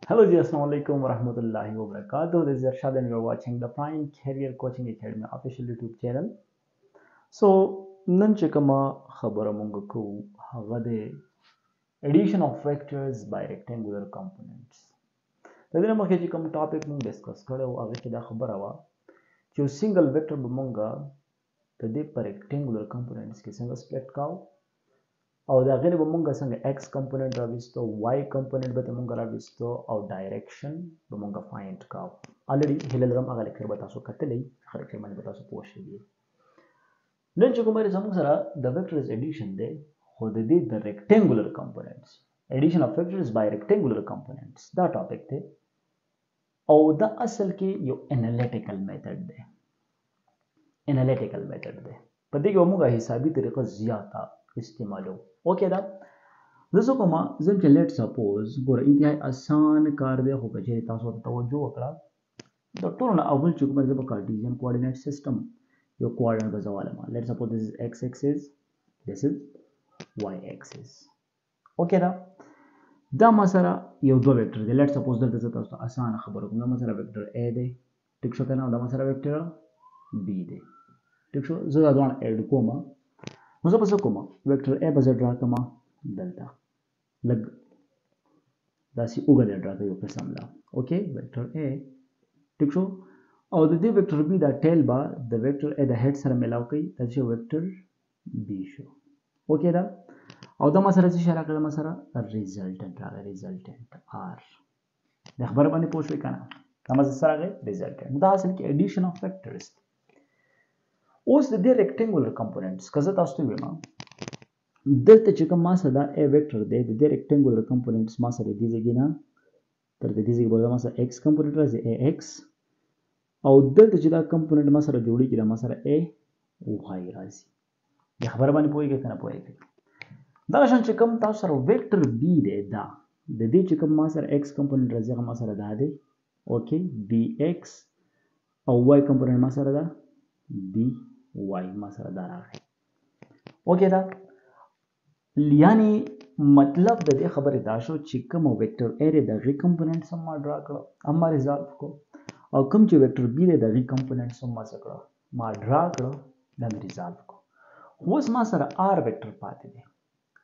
Hello, ji, Assalamu alaikum wa rahmatullahi wa barakatuh. This is Arshad and you're watching the Prime Career Coaching Academy official YouTube channel. So, نن چې کومه خبره مونږ کوو هغه د addition of vectors by rectangular components. د دې نه مخکې چې کوم ټاپک مونږ ډسکس کړی و هغه کې دا خبره وه چې یو سنګل ویکټر به مونږ د دې په rectangular components کې څنګه سپلټ کاو او دا غیر به مونږ څنګه x کمپوننت راوستو y کمپوننت به مونږ راوستو او ډایرکشن به مونږ فایند کاو الریډي هله لرم هغه لیکچر به تاسو کتلې هغه لیکچر باندې به تاسو پوه شئ نن چې کومه زموږ سره د vectors addition دی خو د دې د rectangular components addition of vectors by rectangular components دا ټاپک دی او دا اصل کې یو انالیټیکل میتھډ دی په دې کې موږ حسابي طریقه زیاته استعمالو اوکې دا زه کومه زم چې لیټ سپوز ګوره انتهایی آسان کار دی خو که چېرې تاسو ته توجه وکړه د ټولو نه اول چې کومه زه به کارټیزین کوارډینیټ سیسټم یو کوارډینیټ به زه والم لیټ سپوز this is x axis this is y axis اوکې دا ما سره یو دوه ویکټر دی لیټ سپوز دلته زه تاسو ته آسان خبره کوم دا ما سره ویکټر a دی ټیک شو کنه دا ما سره ویکټر b دی ټیک شو زه دا دوه اډ کوم نو زه به څه کوم ویکټر a به زه ډرا کوم دلته لږ داسې اوږده ډرا کوي یو قسم لا اوکې ویکټر a ټیک شو او د دې ویکټر b دا ټیل به د ویکټر a د هډ سره ملاو کوي دا چې ویکټر b شو اوکې دا او دا ما سره چې اشاره کړم ما سره ریزلټنټ راغی ریزلټنټ r د خبر باندې پوه شوي کنه دا ما سره راغی ریزلټنټ دا اصل کې اډیشن اف ویکټرز اوس د دې ریکټنګولر کمپوننټس که زه تاسو ته ویم دلته چې کوم ما سره دا a ویکټر دی د دې ریکټنګولر کمپوننټس ما سره دې ځای نه تر دې ځای به ما سره x کمپوننټ راځي ax او دلته چې دا کمپوننټ ما سره جوړیږي دا ما سره a y راځي د خبر باندې پوهیږئ کنه پوهیږئ دا شان چې کوم تاسو سره ویکټر b دی دا د دې چې کوم ما سره x کمپوننټ راځي هغه ما سره دا دی اوکې bx او y کمپوننټ ما سره دا by ما سره دا راغی اوکې دا یعنی مطلب د دې خبرې دا شو چې کوم ویکټر a د غي کمپوننټ سم ما ډرا کړو اما ریزالو کو او کوم چې ویکټر b د غي کمپوننټ سم ما سره ما ډرا کړو دا مې ریزالو کو اوس ما سره r ویکټر پاتې دی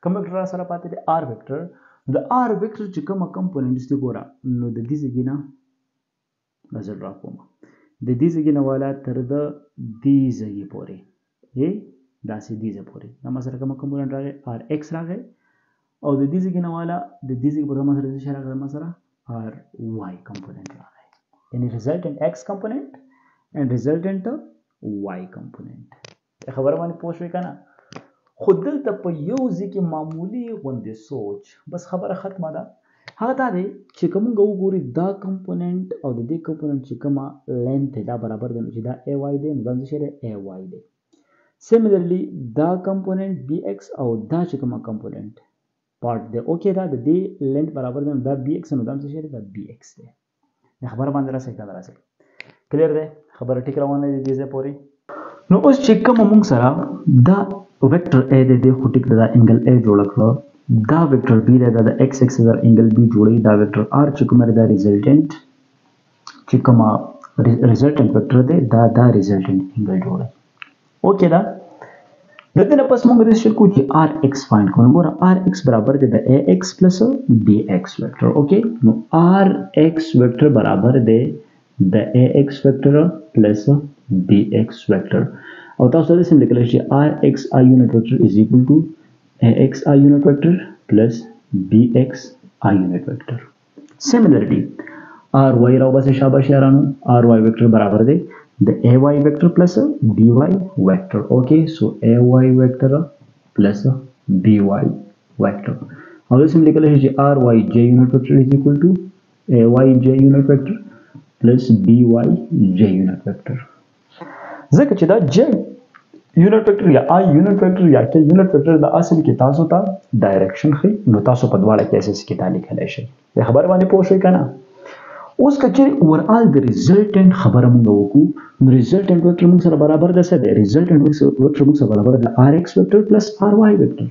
کوم ویکټر سره پاتې دی r ویکټر د r ویکټر چې کوم کمپوننټس دی ګوره نو د دې ځای نه نظر را کوم د دې ځای نه والا تر د دې ځای پورې یې داسې دې ځای پورې دا ما سره کوم کمپوننټ راغی rx راغی او د دې ځای نه والا د دې ځای پورې ما سره څه راغی ما سره ry کمپوننټ راغی یعنی resultant x component and resultant y component خبره باندې پوه شوي کنه خو دلته په یو ځای کې معمولی غوندې سوچ بس خبره ختمه ده هغه دا دی چې که موږ وګورو دا کمپوننټ او د دې کمپوننټ چې کومه لینث دا برابر دی چې دا ay دی نو دا څه دی ay دی سیملرلی دا کمپوننټ bx او دا چې کومه کمپوننټ پارت دی اوکې دا د دې لینث برابر دی دا bx نو دا څه دی دا bx دی خبره باندې راسي کنه راسي کلیر دی خبره ټیک روانه دي دې پورې نو اوس چې کوم موږ سره دا ویکټر a د خو ټیک دا انګل a جوړ کړو دا ویکټر b دا د x اکسس سره انګل b جوړي دا ویکټر r چې کومه دا ریزلټنټ چې کومه ریزلټنټ ویکټر دی دا ریزلټنټ انګل جوړي اوکې دا د دې نه پس موږ ریزلټ کو چې rx فایند کوو ګوره rx برابر دی د ax bx ویکټر اوکې نو rx ویکټر برابر دی د ax ویکټر bx ویکټر او تاسو د سم لیکل شي rx I unit vector is equal to ax I unit vector plus bx I unit vector. Similarly, ry راو بس شاباش یارانو ry vector برابر دی the ay vector plus by vector. Okay, so ay vector plus by vector. او د سم لیکل شي ry j unit vector is equal to ay j unit vector plus by j unit vector. ځکه چې دا j یونټ ویکټر یا i یونټ ویکټر یا k یونټ ویکټر د اصل کې تاسو ته ډایرکشن خي نو تاسو په دواړه کیسز کې دا لیکلی شئ د خبر باندې پوه شئ کنه اوس که چېرې اوورآل د ریزلټنټ خبره موږ وکړو نو ریزلټنټ ویکټر موږ سره برابر ده څه دی ریزلټنټ ویکټر موږ سره برابر ده rx ویکټر پلس ry ویکټر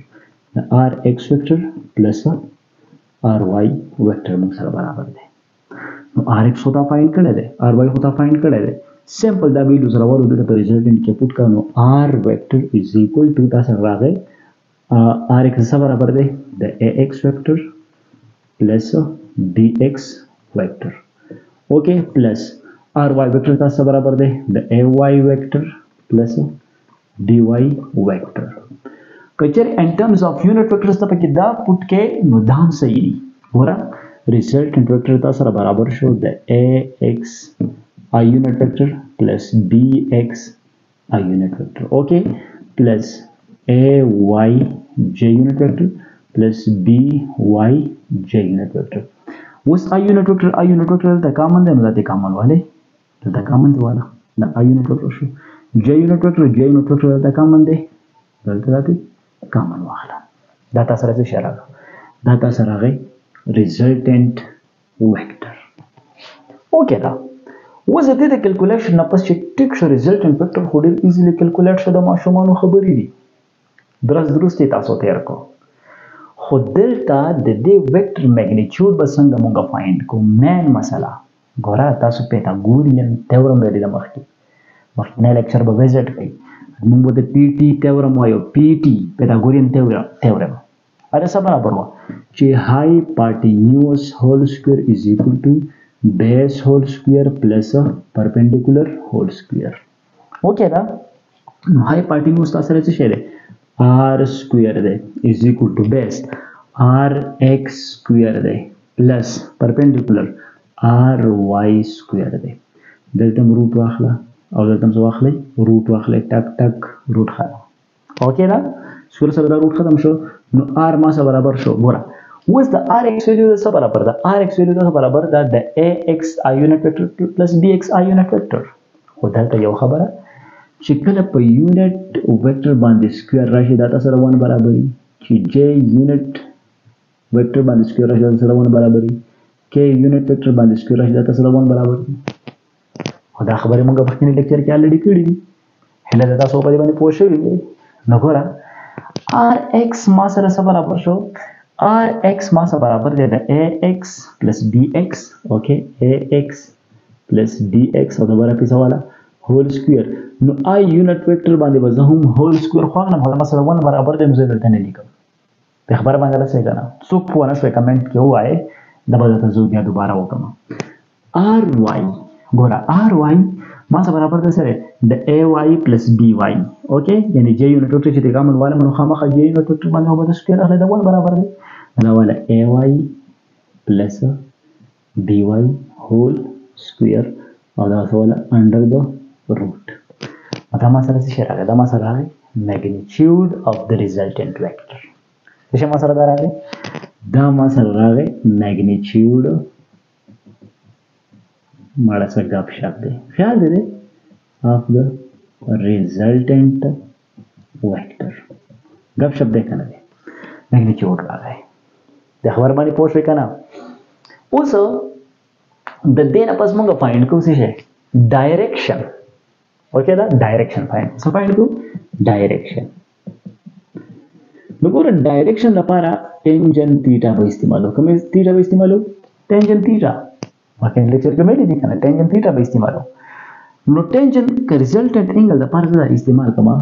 rx ویکټر پلس ry ویکټر موږ سره برابر دی نو rx خو تا فایند کړی دی ry خو تا فایند کړی دی سمپل دا ویلو سره ورو دلته ریزلټنټ کې پټ کړه نو r ویکټر از ایکوال ټو تاسو راغی rx سره برابر دی د ax ویکټر پلس bx ویکټر اوکے پلس ry ویکټر تاسو برابر دی د ay ویکټر پلس dy ویکټر کچره ان ټرمز اف یونټ ویکټرز ته پکې دا پټ کې نو دا هم صحیح دي ګوره ریزلټنټ ویکټر تاسو سره برابر شو د ax I unit vector plus bx I unit vector okay plus ay j unit vector plus by j unit vector was I unit vector the common then that common wale the common wala the I unit vector شو j unit vector the common day that common wala data سره څه شرح data سره غي resultant vector okay دا وز د دې کیلکولیشن نه پس چې ټیک شو ریزلټنټ ویکټر خو ډیر ایزیلی کیلکولیټ شو د ماشومانو خبرې دي درسته تاسو تیر کو خو دلته د دې ویکټر میګنیټیود به څنګه مونږ فایند کو مین مسله ګوره تاسو پیتاګورین تیورم لري د مخکنی لیکچر به وزټ کړئ مونږ به د پی ټی تیورم وایو پی ټی پیتاګورین تیورم اره څه برابر و چې هایپوټینیوس هول سکوير از ایکوال ټو base whole square plus a perpendicular whole square okay da no hypotenuse ta sare se r square de is equal to base rx square de plus perpendicular ry square de delta root واخلا او delta څه واخلې root واخلې ټک root خلا okay da سور سره دا root ختم شو نو r ما سره برابر شو ګوره was the rx value څه برابر ده rx value څه برابر ده د ax I unit vector plus bx I unit vector خو دلته یو خبره چې کله په یونټ ویکټر باندې سکوير راشي دا سره 1 برابري چې j یونټ ویکټر باندې سکوير راشي دا سره 1 برابري k یونټ ویکټر باندې سکوير راشي دا سره 1 برابري خو دا خبره موږ په خپل لیکچر کې الریډي کړې دي هله دا تاسو په دې باندې پوه شئ نو ګوره rx ما سره څه برابر شو rx ما سره برابر دی د ax plus bx okay ax plus bx او د برابر څه والا هول سکوير نو I یونټ ویکټر باندې به زه هم هول سکوير خو نه ما سره 1 برابر دی مزه دلته نه لیکم په خبره باندې راځي کنه څوک په ونه شوي کمنټ کې وایي دا به تاسو بیا دوباره وکم ry ګوره ry ما سره برابر دی سره د ay plus by okay یعنی j یونټ ویکټر چې د ګامن والا منو خامخا j یونټ ویکټر باندې به سکوير اخلي دا 1 برابر دی دا والا ay plus by whole square او دا والا under the root دا ما سره څه راغی دا ما سره راغی magnitude of the resultant vector څه ما سره راغی دا ما سره راغی magnitude ماړه څه غاب شپ دی خیال دې of the resultant vector غاب شپ دی کنه magnitude راغی د خبر باندې پوه شئ کنه اوس د دې نه پس موږ فایند کوو څه شي ډایرکشن اوکې دا ډایرکشن فایند کوو ډایرکشن نو ګوره ډایرکشن لپاره ټینجن تیټا به استعمالو کوم تیټا به استعمالو ټینجن تیټا مکه لیکچر کې مې دي کنه ټینجن تیټا به استعمالو نو ټینجن ک ریزلټنټ انګل د لپاره دا استعمال کما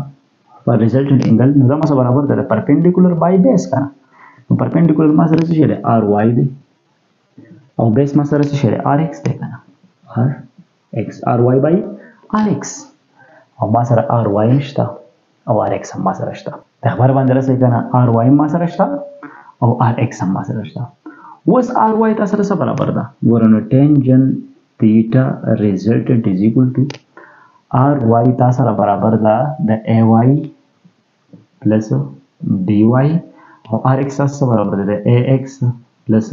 پر ریزلټنټ انګل نو دا مسه برابر ده پرپینډیکولر بای بیس کنه perpendicular ما سره څه شي ry دی او بیس ما سره څه شي rx دی کنه rx ry by rx او ما سره ry نشته او rx هم ما سره شته د خبر باندې راځي کنه ry ما سره شته او rx هم ما سره شته اوس ry تاسو سره څه برابر ده ورنه tangent theta resultant is equal to ry تاسو سره برابر ده د ay plus by او rx سره برابر ده ax plus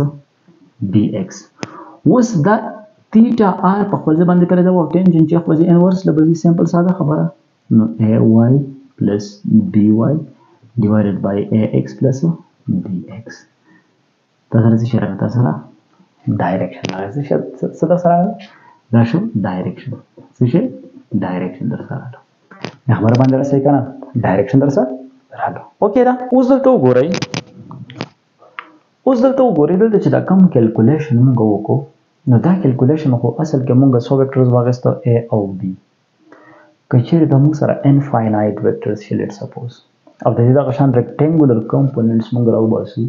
bx اوس دا theta r په خپل باندې کړی دا و ټینجن چې خپل انورس لبي سمپل ساده خبره نو ay plus by divided by ax plus bx تاسو څه شرط تاسو سره ډایرکشن راځي څه تاسو سره دا شو ډایرکشن څه شي ډایرکشن در سره خبره باندې راځي کنه ډایرکشن در سره راغله اوکې دا اوس دلته وګورئ دلته چې دا کوم کیلکولیشن موږ وکړو نو دا کیلکولیشن خو اصل کې مونږ څو ویکټرز واغستو A او B کچېرې د موږ سره انفاینایټ ویکټرز شي لیټ سپوز او د دې دغه شان ریکټینګولر کمپوننټس مونږ راوباسو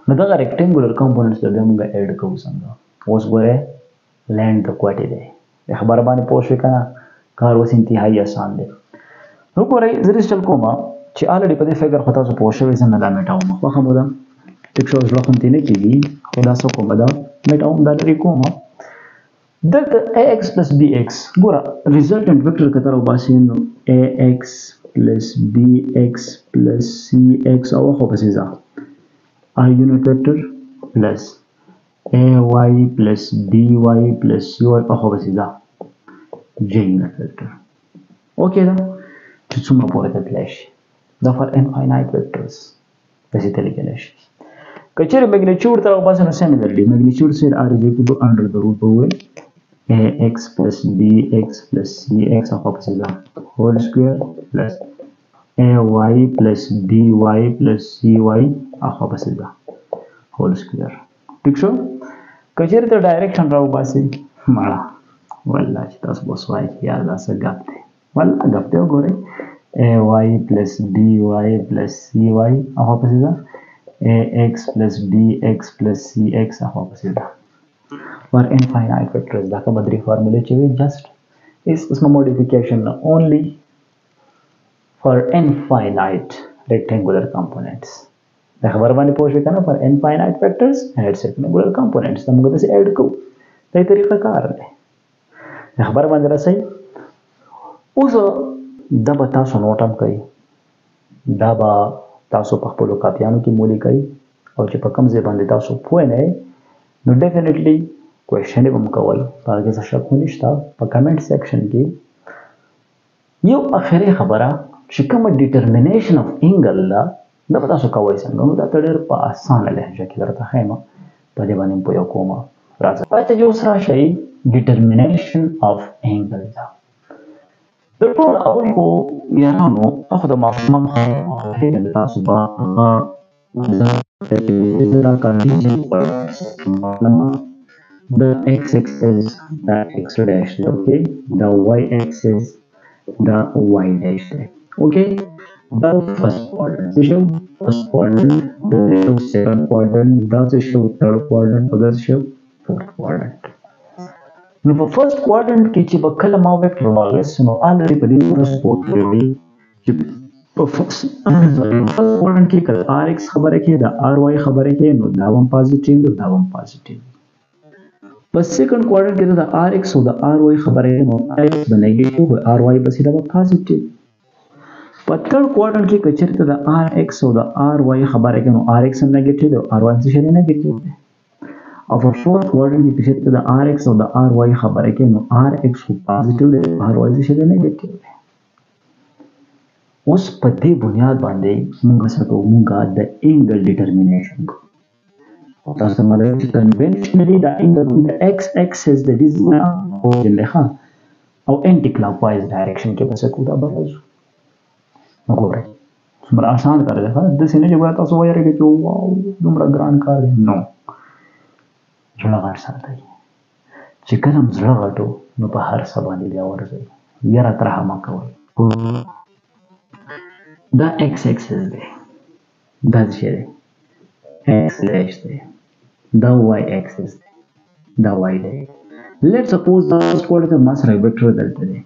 نو دغه ریکټینګولر کمپوننټس د موږ اډ کوو څنګه اوس ګوره لینډ د کوټې دی خبر باندې پوه شو کنه کار اوس انتهایی آسان دی نو ګورئ زه ریسټل کوم چې الریډي په دې فګر خو تاسو پوه شوئ زه نه دا میټاوم خو خمو ده ټیک شو زړه خونتی نه کېږي خو دا څه کومه ده میټاوم دا لرې کوم دلته ax plus bx ګوره ریزلټنټ ویکټر که ته راوباسې نو ax plus bx plus cx او خو پسې ځه I unit vector plus ay plus by plus cy اخو بس ده j unit vector اوکې دا چې څومره پورې تللی شي دا for infinite vectors داسې ته لیکلی شي که چېرې میګنیچیوډ ته راوباسې نو similarly magnitude said r is equal to under the root over ax plus bx plus cx اخو پسې ده whole square plus ay plus by plus cy اخو پسې ده whole square ٹھیک شو کچېرې ته ډایرکشن راوباسې مړه والله چې تاسو به اوس وایئ چې یار دا څه ګپ دی والله ګپ دی وګورئ ay plus by plus cy هغه پسې ده ax plus bx plus cx هغه پسې ده for infinite vectors دا کومه درې فارمولې چې وي just is اسمه modification only for infinite rectangular components دا خبر باندې پوه شئ کنه for infinite vectors and its rectangular components دا موږ داسې اډ کوو دا طریقه کار دی دا خبر باندې راسئ اوس دا به تاسو نوټ هم کوئ دا به تاسو په خپلو کاپیانو کې مو لیکئ او چې په کوم ځای باندې تاسو پوه نه یئ نو ډیفینیټلی کوېشن یې به مو کول په هغې څه شک خو نشته په کمنټ سیکشن کې یو اخري خبره چې کومه ډیټرمینیشن اف انګل ده دا به تاسو کوئ څنګه نو دا ته ډېر په اسانه لهجه کې درته ښیم په دې باندې پوه کوم راځه پاتې چې اوس راشئ ډیټرمینیشن اف انګل ده د ټول اول خو یارانو اخو د ماشومان خو تاسو به the x-axis the x dash okay the y-axis the y dash okay the first quadrant the second quadrant the third quadrant the fourth quadrant نو په فرست کوادرنټ کې چې به کله ما ویکټر واغست نو الریډي په دې پوره سپورټ کړی چې په فرست کوادرنټ کې کله rx خبره کې د ry خبره کې نو دا هم پازیټیو دا هم پازیټیو په سیکنډ کوادرنټ کې د rx او د ry خبره کې نو rx به نیگیټیو او ry به سیده پازیټیو په تھرډ کوادرنټ کې کچرته د rx او د ry خبره کې نو rx هم نیگیټیو او ry هم څه نیگیټیو او په فورث کوادرنټ کې کچرته د rx او د ry خبره کې نو rx خو پازیټیو دی ry څه نیگیټیو دی اوس په دې بنیاد باندې موږ څه کوو موږ د انګل ډیټرمینیشن کوو تاسو مله چې کنونشنلی د انګل د x axis د دې ځای او انټي کلاک وایز ډایرکشن کې بس کوو دا برازو وګورئ څومره آسان کار دی د سینې چې تاسو وایره کې واو دومره ګران کار دی نو زړه غټ ساتئ چې کله م زړه غټو نو په هر څه باندې بیا ورځئ یره ترحه مه کوئ دا x axis دی دا څه دی x dash دی دا y axis دی دا y دی let's suppose دا first quadrant ما سره ویکټر دلته دی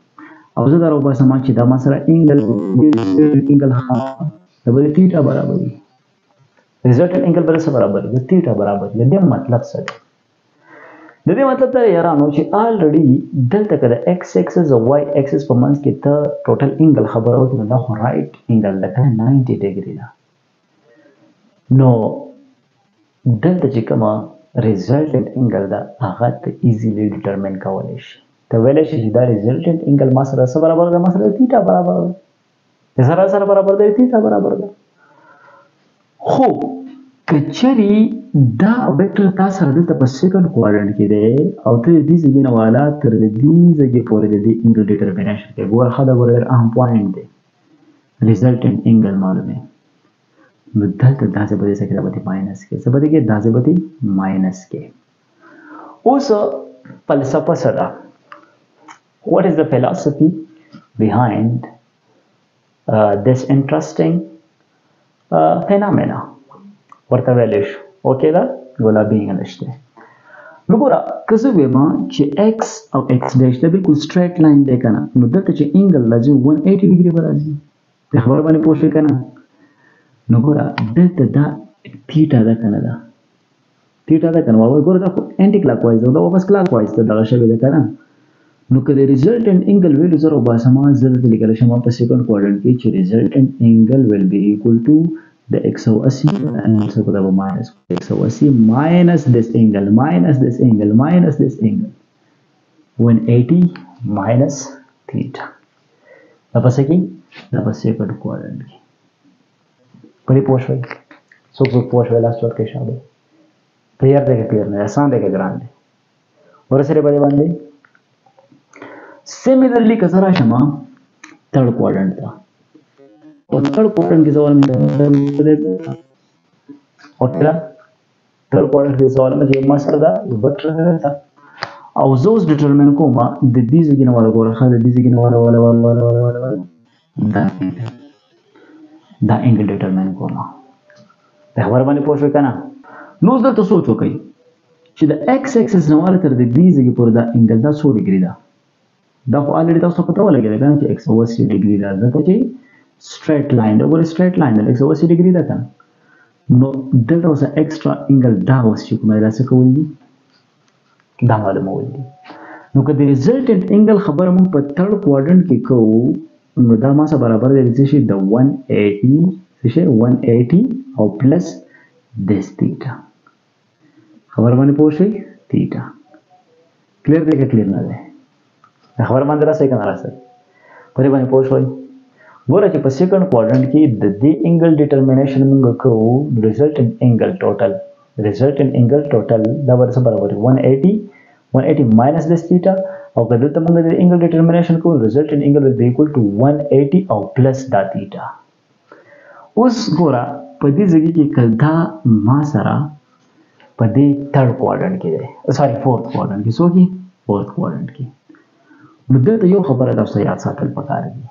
او زه دا راوباسم چې دا ما سره انګل د بل تیټا برابر وي ریزلټنټ انګل بل څه برابر دی تیټا برابر دی د مطلب څه دی د دې مطلب دا یارانو چې الریډي دلته کې د x axis او y axis په منځ کې ته ټوټل انګل خبره وکړه دا خو رائټ انګل ده 90 ډیګري ده نو دلته چې کومه ریزلټنټ انګل ده هغه ته ایزیلی ډیټرمین کولی شي ته ویلی شي چې دا ریزلټنټ انګل ما سره څه برابر ده ما سره تیټا برابر ده سره برابر ده تیټا برابر ده خو کچری دا ویکټر تاسو سره دلته په سیکنډ کوادرنټ کې دی او ته دې ځای نه والا تر دې ځای پورې د دې انګل ډیټرمینیشن کې ګوره خدا ګوره اهم پوینټ دی ریزلټنټ انګل معلومه نو دلته دا څه به څه کې دا به ماینس کې څه به کې دا څه به ماینس کې اوس فلسفه څه ده؟ What is the philosophy behind this interesting phenomena? ورته ویلی شو. اوکې ده؟ ګلابي انګلیش دی. نو ګوره که زه ویم چې x او x ډیش دا بالکل سټریټ لاین دی که نه، نو دلته چې انګل راځي 180 ډیګري به راځي. د خبره باندې پوه شوې که نه؟ نو ګوره دلته دا تیټا ده که نه ده؟ تیټا ده که نه؟ ګوره دا خو انټي کلاک وایز ده، دا واپس کلاک وایز ته دغه شوې ده که نه؟ نو که د ریزلټنټ انګل ویلو زه راوباسم، زه دلته لیکلی شم په سیکنډ کوارډرنټ کې چې ریزلټنټ انګل ویل بي ایکول ټو د 180 څه کو دا به ماینس 180 ماینس دس انګل ماینس دس انګل ماینس دس انګل 180 ماینس थीटा. دا پسې کې دا په سیکنډ کوارډرنټ کې پرې پوه شوئ؟ څوک پوه شوی لاس ورکړئ شابه. کلیر دی که کلیر نه دی؟ آسان دی که ګران دی؟ ورسېدې په دې باندې. Similarly که زه راشم تھرډ کوارډرنټ ته، په تھرډ کوارډرنټ کې زه اوکې ده، تھرډ کوارډرنټ کې زه وایم چې یو مسله ده، یو وکټر ده، او زه اوس ډیټرمین کوم د دې ځای نه والا ګوره ښه د دې ځای نه والا دا انګل ډیټرمین کوم. د خبره باندې پوه شوې که نه؟ نو اوس دلته سوچ وکړئ چې د ایکس اکسس نه والا تر د دې ځای پورې دا انګل دا څو ډیګري ده؟ دا خو الریډي تاسو پته ولګېده که نه چې 180 ډیګري ده، ځکه چې سټریټ لاین ده. ګوره سټریټ لاین ده 180 ډیګري ده که نه؟ نو دلته اوس ایکسټرا انګل دا اوس چې کومه دا څه کول دي؟ دا معلومول دي. نو که د ریزلټنټ انګل خبره موږ په تھرډ کوارډرنټ کې کوو، نو دا ما سره برابر دی څه شي د 180 څه شي 180 او پلس دس تیټا. خبر باندې پوه شئ؟ تیټا. کلیر دی که کلیر نه دی؟ خبر باندې راسئ که نه راسئ؟ په دې باندې پوه شوئ؟ ګوره چې په سیکنډ کوارډرنټ کې د دې انګل ډیټرمینیشن موږ کوو، ریزلټنټ انګل ټوټل دا به څه برابر 180 ماینس دس تیټا، او که دلته موږ د انګل ډیټرمینیشن کوو ریزلټنټ انګل ول بي ایکول ټو 180 او پلس دا تیټا. اوس ګوره په دې ځای کې که دا ما سره په دې تھرډ کوارډرنټ کې دی، سوري فورث کوارډرنټ کې، څو کې؟ فورث کوارډرنټ کې. نو دلته یو خبره تاسو یاد ساتل پکار دي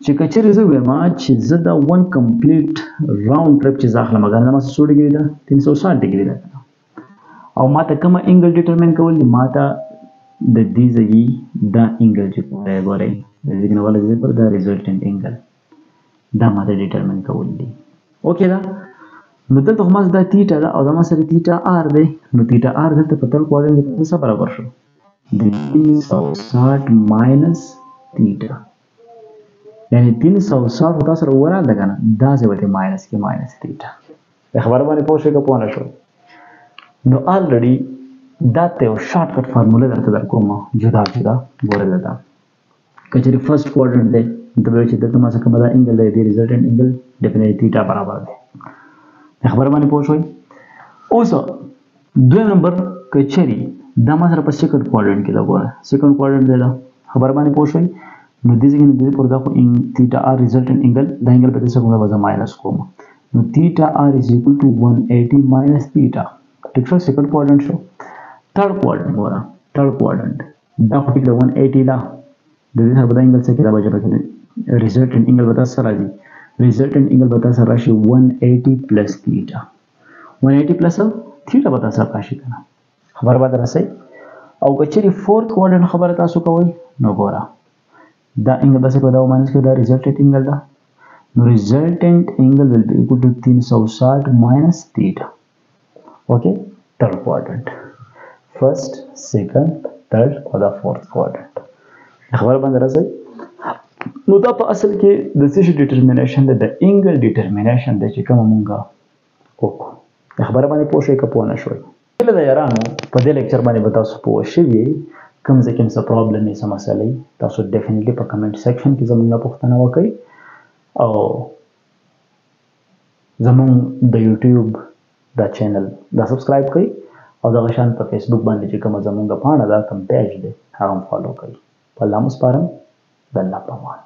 چې که چېرې زه وایم چې زه دا ون کمپلیټ راوند ټرپ چې زه اخلم هغه ما څو ډیګري ده؟ 360 ډیګري ده، او ما ته کومه انګل ډیټرمین کول دي؟ ما ته د دې ځای دا انګل چې کومه ګورئ د دې نه والا ځای پر دا ریزلټنټ انګل دا ما ته ډیټرمین کول دي. اوکې ده؟ نو دلته خو ما دا تیټا ده او دا ما سره تیټا آر دی. نو تیټا آر دلته په تھرډ کوارډرنټ کې څه برابر شو؟ د 360 ماینس تیټا، یعنی 360 خو تاسو سره وراله که نه؟ دا ځای به ماینس کې ماینس تیټا. د خبره باندې پوه شئ که پوه نه شوئ؟ نو الریډي دا ته یو شارټ کټ فارموله درته درکوم جدا جدا. ګوره دلته که چېرې فرسټ کوارډرنټ دی ته به وایي چې دلته ما څه کومه دا انګل دی، د ریزلټنټ انګل ډیفینیټلی تیټا برابر دی. د خبره باندې پوه شوئ؟ اوس دویم نمبر که چېرې دا ما سره په سیکنډ کوارډرنټ کې ده، ګوره سیکنډ کوارډرنټ دی دا، خبره باندې پوه شوئ؟ نو دې ځای کې د دې پر دا خو تیټا آر ریزلټنټ انګل دا انګل به څه کوم به زه ماینس کوم. نو تیټا آر از ایکول ټو 180 ماینس تیټا. ټیک شو؟ سیکنډ کوارډرنټ شو. تھرډ کوارډرنټ ګوره تھرډ کوارډرنټ دا خو ټیک ده 180 ده، د دې سره به دا انګل څه کې دا به جبه کې ریزلټنټ انګل به تاسو سره راځي، ریزلټنټ انګل به تاسو سره راشي 180 پلس تیټا، 180 پلس تیټا به تاسو سره راشي که نه؟ خبر باندې راسئ؟ او که چېرې فورث کوارډرنټ خبره تاسو کوئ نو ګوره دا انګل به څه کوي؟ دا ماینس کوي، دا ریزلټنټ انګل ده. نو ریزلټنټ انګل ول بي ایکول ټو 360 ماینس تیټا. اوکې، تھرډ کوارډرنټ، فرسٹ سیکنډ تھرډ او دا فورث کوارډرنټ. خبر باندې راځي؟ نو دا په اصل کې د څه شي ډیټرمینیشن ده؟ د انګل ډیټرمینیشن ده چې کومه مونږه وکړو. خبره باندې پوه شئ که پوه نه شوئ؟ هیله ده یارانو په دې لیکچر باندې به تاسو پوه شوي. کوم ځای کې څه پرابلم یې څه مسله یې تاسو ډیفینیټلی په کمنټ سیکشن کې زموږ نه پوښتنه وکړئ، او زموږ د یوټیوب دا چینل دا سبسکرایب کړئ، او دغه شان په فیسبوک باندې چې کومه زموږ پاڼه ده کوم پیج دی هغه هم فالو کړئ. په الله مو سپارم، د الله په امان.